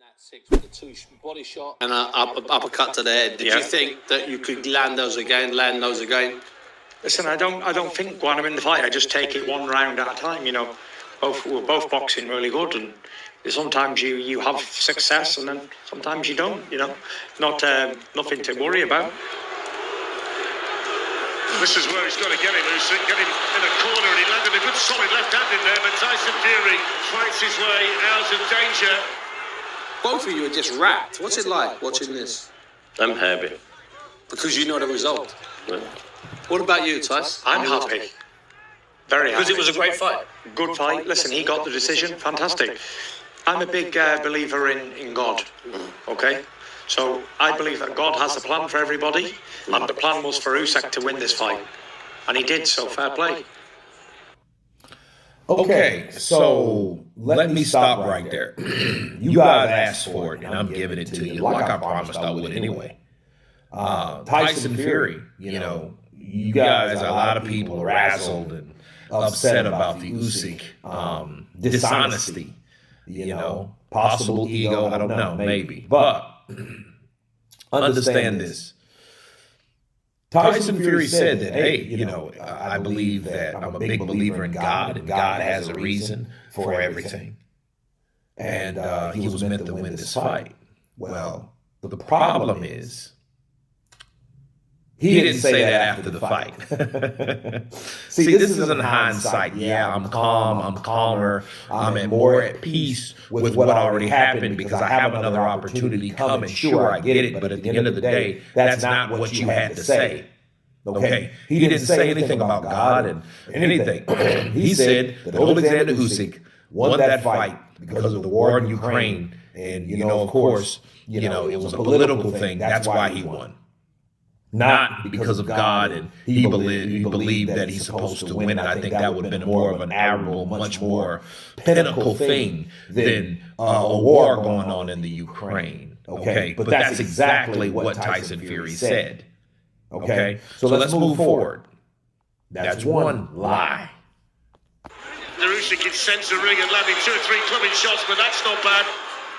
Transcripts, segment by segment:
that six with the two body shot and an uppercut to the head. Did you think that you could land those again? Listen, I don't think when I'm in the fight, I just take it one round at a time. You know, we're both boxing really good, and sometimes you have success, and then sometimes you don't. You know, nothing to worry about. This is where he's got to get him, Usyk. Get him in a corner, and he landed a good solid left hand in there. But Tyson Fury fights his way out of danger. Both of you are just wrapped. What's it like watching this? I'm happy. Because you know the result. Yeah. What about you, Tyson? I'm happy. Very happy. Because it was a great fight. Good fight. Listen, he got the decision. Fantastic. I'm a big believer in God. Okay? So I believe that God has a plan for everybody, and the plan was for Usyk to win this fight. And he did, so fair play. Okay, so let me stop right there. You guys asked for it, and I'm giving it to you like I promised I would anyway. Tyson Fury, you know, you guys, a lot of people are razzled and upset about the Usyk dishonesty, you know, possible ego, I don't know, maybe. But understand this. Tyson Fury said that, hey, you know, I believe that I'm a big believer in God, and God has a reason for everything. And he was meant to win this fight. Well, the problem is, he didn't say that after the fight. See, this is in hindsight. Yeah, I'm calm, I'm calmer, I'm more at peace with what already happened because I have another opportunity coming. Sure, I get it, but at the end of the day, that's not what you had to say. Okay? He didn't say anything about God and anything. He said that Oleksandr Usyk won that fight because of the war in Ukraine. And, you know, of course, you know, it was a political thing. That's why he won. Not because of God, and he believed that he's supposed to win it. I think that would have been more of an admirable, much more pinnacle thing than a war going on in the Ukraine. Okay, but that's exactly what Tyson Fury said. Okay, so let's move forward. That's one lie. Usyk is censoring and landing 2 or 3 clubbing shots, but that's not bad.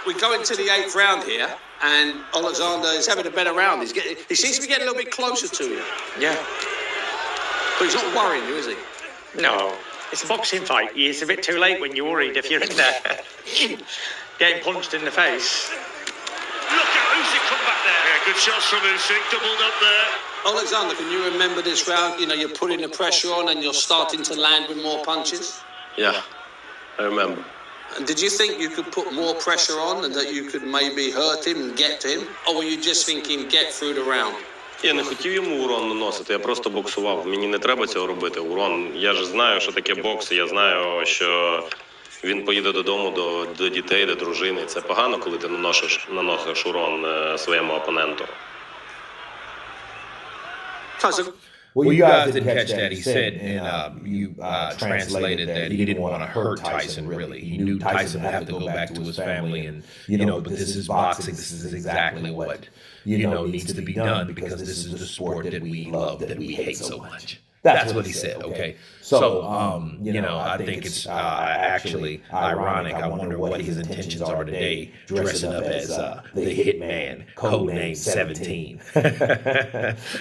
We go into the 8th round here, and Oleksandr is having a better round. He seems to be getting a little bit closer to you. Yeah. But he's not worrying you, is he? No. It's a boxing fight. It's a bit too late when you're worried if you're in there getting punched in the face. Look at Usyk come back there. Yeah, good shots from Usyk, doubled up there. Alexander, can you remember this round? You know, you're putting the pressure on and you're starting to land with more punches. Yeah, I remember. And did you think you could put more pressure on and that you could maybe hurt him and get to him? Or were you just thinking, get through the round? Я не хотів йому урон наносити, я просто боксував. Мені не треба цього робити. Урон, я ж знаю, що таке бокс, я знаю, що він поїде додому до дітей, до дружини. Це погано, коли ти наносиш урон своєму опоненту. Well, you guys didn't catch that. He said, and you translated that he didn't want to hurt Tyson, really. He knew Tyson would have to go back to his family, and, you know, but this is boxing. This is exactly what, you know, needs to be done because this is the sport that we love, that we hate so much. That's what he said, okay? So, you know, I think it's actually ironic. I wonder what his intentions are today, dressing up as the Hitman, codename 17.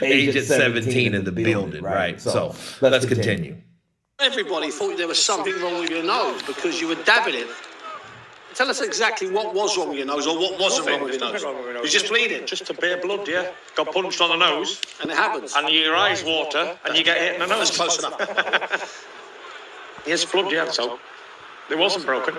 Agent 17 in the building, right? So, let's continue. Everybody thought there was something wrong with your nose because you were dabbing it. Tell us exactly what was wrong with your nose or what wasn't wrong with your nose. You're just bleeding. Just a bit of blood, yeah. Got punched on the nose. And it happens. And your eyes water and you get hit in the nose. That's close enough. Yes, blood, yeah, so it wasn't broken.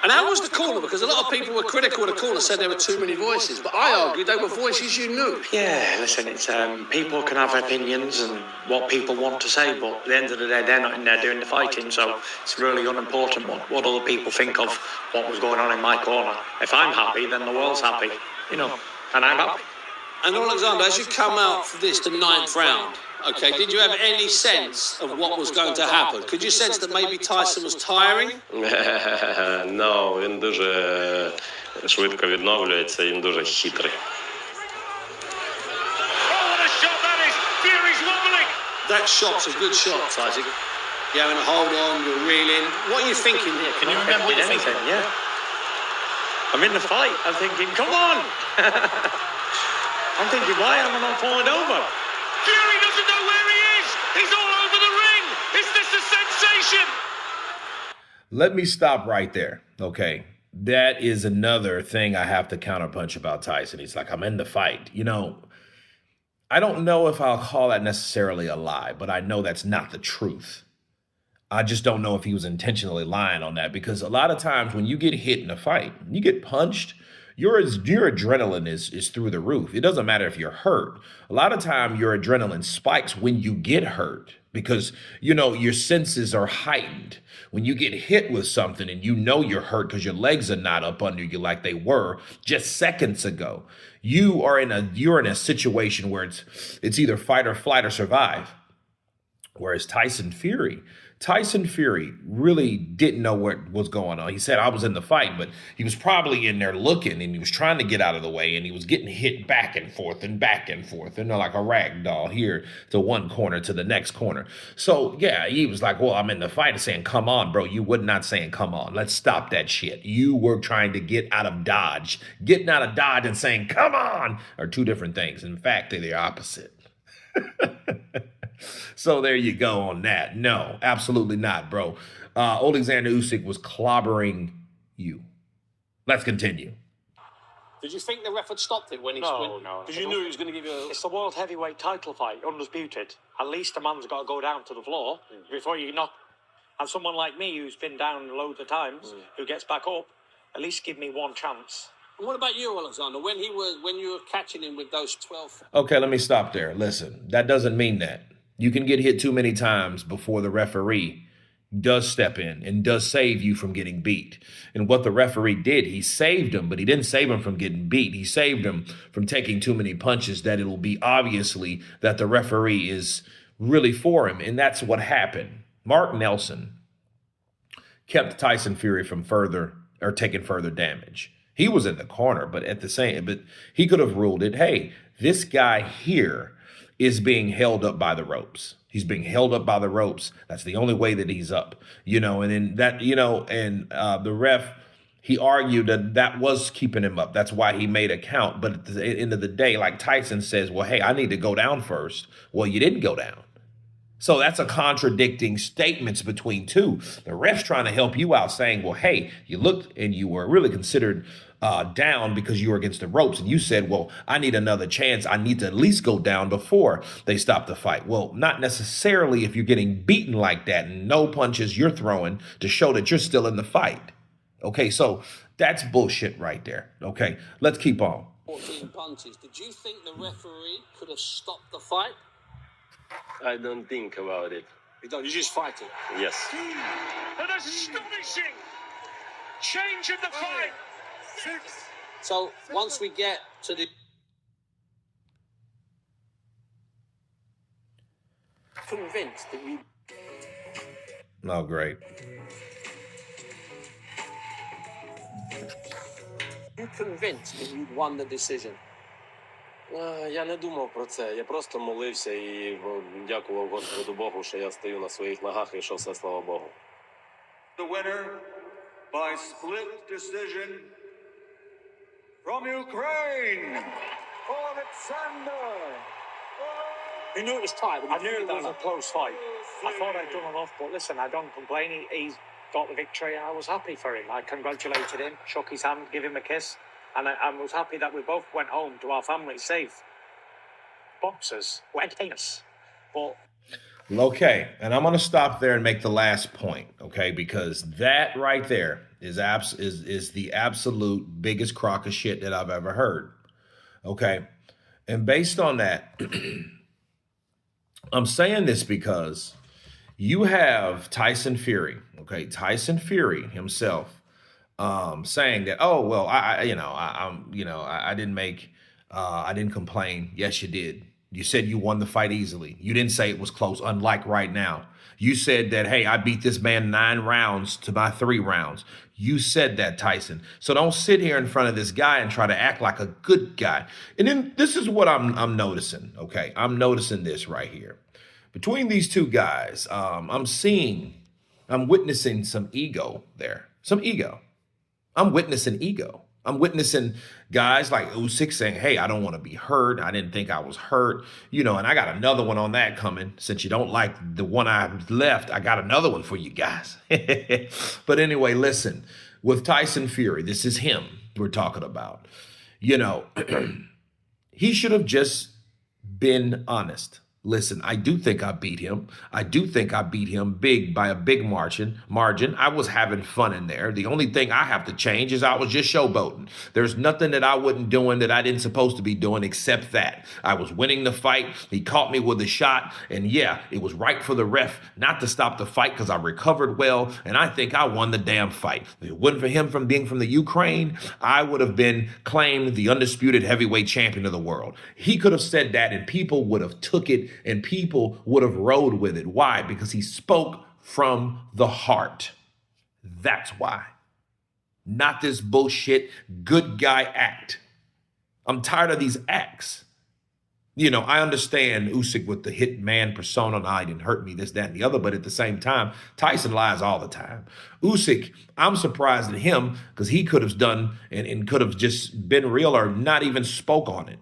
And how was the corner? Because a lot of people were critical of the corner, said there were too many voices. But I argued they were voices you knew. Yeah, listen, it's people can have opinions and what people want to say, but at the end of the day, they're not in there doing the fighting, so it's really unimportant what other people think of what was going on in my corner. If I'm happy, then the world's happy, you know, and I'm happy. And Alexander, as you come out for this, the 9th round, okay, did you have any sense of what was going to happen? Could you sense that maybe Tyson was tiring? No, він дуже швидко відновлюється, він дуже хитрий. Oh, what a shot that is! Fury's wobbling! That shot's a good shot, Tyson. You're having a hold on, you're reeling. What are you thinking here? Can you remember what you're thinking? Yeah. I'm in the fight. I'm thinking, come on. I'm thinking, why am I not falling over? Fury doesn't know where he is. He's all over the ring. Is this a sensation? Let me stop right there. Okay. That is another thing I have to counterpunch about Tyson. He's like, I'm in the fight. You know, I don't know if I'll call that necessarily a lie, but I know that's not the truth. I just don't know if he was intentionally lying on that, because a lot of times when you get hit in a fight, you get punched, your adrenaline is through the roof. It doesn't matter if you're hurt. A lot of time your adrenaline spikes when you get hurt because, you know, your senses are heightened. When you get hit with something and you know you're hurt because your legs are not up under you like they were just seconds ago, you're in a situation where it's either fight or flight or survive. Whereas Tyson Fury really didn't know what was going on. He said, I was in the fight, but he was probably in there looking and he was trying to get out of the way and he was getting hit back and forth and like a rag doll here to one corner to the next corner. So yeah, he was like, well, I'm in the fight, saying, come on, bro. You were not saying, come on, let's stop that shit. You were trying to get out of dodge. Getting out of dodge and saying, come on, are two different things. In fact, they're the opposite. So there you go on that. No, absolutely not, bro. Oleksandr Usyk was clobbering you. Let's continue. Did you think the ref had stopped it when he... No. Because you knew he was going to give you a... It's the world heavyweight title fight, undisputed. At least a man's got to go down to the floor before you knock. And someone like me who's been down loads of times, who gets back up, at least give me one chance. And what about you, Oleksandr? When you were catching him with those 12... Okay, let me stop there. Listen, that doesn't mean that. You can get hit too many times before the referee does step in and does save you from getting beat. And what the referee did, he saved him, but he didn't save him from getting beat. He saved him from taking too many punches that it'll be obviously that the referee is really for him. And that's what happened. Mark Nelson kept Tyson Fury from taking further damage. He was in the corner, but he could have ruled it. Hey, this guy here is being held up by the ropes. He's being held up by the ropes. That's the only way that he's up, and then that, the ref, he argued that was keeping him up. That's why he made a count. But at the end of the day, like Tyson says, well, hey, I need to go down first. Well, you didn't go down. So that's a contradicting statements between two. The ref's trying to help you out, saying, well, hey, you looked and you were really considered down because you were against the ropes. And you said, well, I need another chance. I need to at least go down before they stop the fight. Well, not necessarily if you're getting beaten like that and no punches you're throwing to show that you're still in the fight. Okay, so that's bullshit right there. Okay, let's keep on. 14 punches. Did you think the referee could have stopped the fight? I don't think about it. You don't. You're just fighting. Yes. An astonishing change in the fight. So once we get to the... Convinced that you... Oh, great. You convinced that you'd won the decision? Я не думав про це. Я просто молився і дякував Господу Богу, що я стою на своїх ногах і що все, слава Богу. The winner by split decision from Ukraine, Oleksandr. You knew it was tight. I knew it was a close fight. I thought I'd done enough, but listen, I don't complain. He's got the victory. I was happy for him. I congratulated him, shook his hand, gave him a kiss. And I was happy that we both went home to our families safe. Boxers were entertainers. But... Okay, and I'm going to stop there and make the last point, okay? Because that right there is the absolute biggest crock of shit that I've ever heard, okay? And based on that, I'm saying this because you have Tyson Fury, okay? Tyson Fury himself saying that, oh, well, I didn't complain. Yes, you did. You said you won the fight easily. You didn't say it was close, unlike right now. You said that, hey, I beat this man 9 rounds to my 3 rounds. You said that, Tyson. So don't sit here in front of this guy and try to act like a good guy. And then this is what I'm noticing, okay? I'm noticing this right here. Between these two guys, I'm witnessing some ego there. Some ego. I'm witnessing ego. I'm witnessing guys like Usyk saying, hey, I don't want to be hurt. I didn't think I was hurt. And I got another one on that coming. Since you don't like the one I left, I got another one for you guys. But anyway, listen, with Tyson Fury, this is him we're talking about. He should have just been honest. Listen, I do think I beat him. I do think I beat him big by a big margin. I was having fun in there. The only thing I have to change is I was just showboating. There's nothing that I wasn't doing that I didn't supposed to be doing except that. I was winning the fight. He caught me with a shot. And yeah, it was right for the ref not to stop the fight because I recovered well. And I think I won the damn fight. If it wasn't for him from being from the Ukraine, I would have been claimed the undisputed heavyweight champion of the world. He could have said that and people would have took it and people would have rode with it. Why? Because he spoke from the heart. That's why. Not this bullshit good guy act. I'm tired of these acts. I understand Usyk with the hitman persona. No, he didn't hurt me, this, that, and the other. But at the same time, Tyson lies all the time. Usyk, I'm surprised at him because he could have done and could have just been real or not even spoke on it.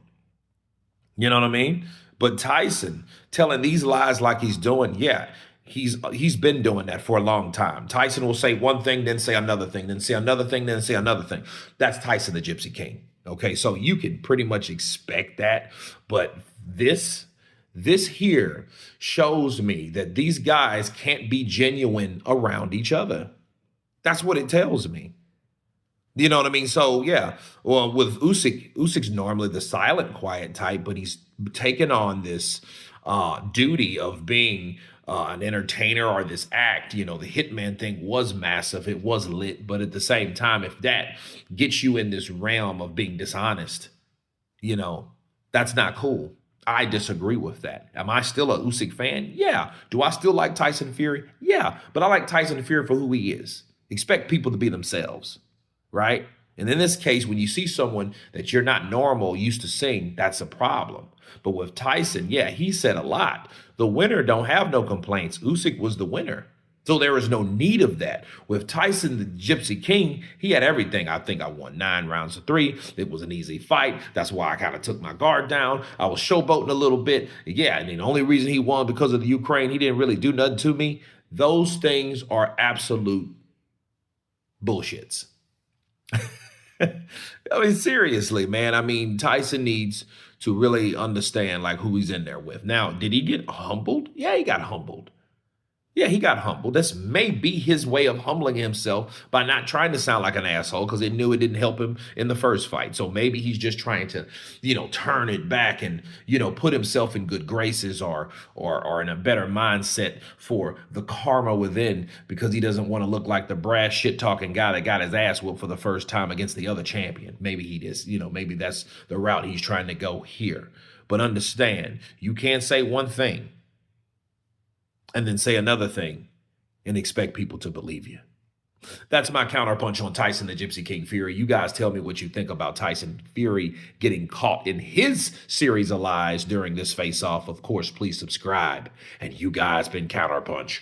You know what I mean? But Tyson telling these lies like he's doing, yeah, he's been doing that for a long time. Tyson will say one thing, then say another thing, then say another thing, then say another thing. That's Tyson the Gypsy King. Okay, so you can pretty much expect that. But this here shows me that these guys can't be genuine around each other. That's what it tells me. You know what I mean? So, yeah, well, with Usyk's normally the silent, quiet type, but he's taken on this duty of being an entertainer or this act. The hitman thing was massive. It was lit. But at the same time, if that gets you in this realm of being dishonest, that's not cool. I disagree with that. Am I still a Usyk fan? Yeah. Do I still like Tyson Fury? Yeah. But I like Tyson Fury for who he is. Expect people to be themselves. Right? And in this case, when you see someone that you're not normal used to seeing, that's a problem. But with Tyson, yeah, he said a lot. The winner don't have no complaints. Usyk was the winner. So there was no need of that. With Tyson, the Gypsy King, he had everything. I think I won 9 rounds to 3. It was an easy fight. That's why I kind of took my guard down. I was showboating a little bit. Yeah, and the only reason he won because of the Ukraine, he didn't really do nothing to me. Those things are absolute bullshits. I mean, seriously, man. I mean, Tyson needs to really understand who he's in there with. Now, did he get humbled? Yeah, he got humbled. Yeah, he got humbled. This may be his way of humbling himself by not trying to sound like an asshole because it knew it didn't help him in the first fight. So maybe he's just trying to, turn it back and, put himself in good graces or in a better mindset for the karma within because he doesn't want to look like the brass shit-talking guy that got his ass whooped for the first time against the other champion. Maybe he just, maybe that's the route he's trying to go here. But understand, you can't say one thing and then say another thing and expect people to believe you. That's my counterpunch on Tyson the Gypsy King Fury. You guys tell me what you think about Tyson Fury getting caught in his series of lies during this face-off. Of course, please subscribe. And you guys been Counterpunch.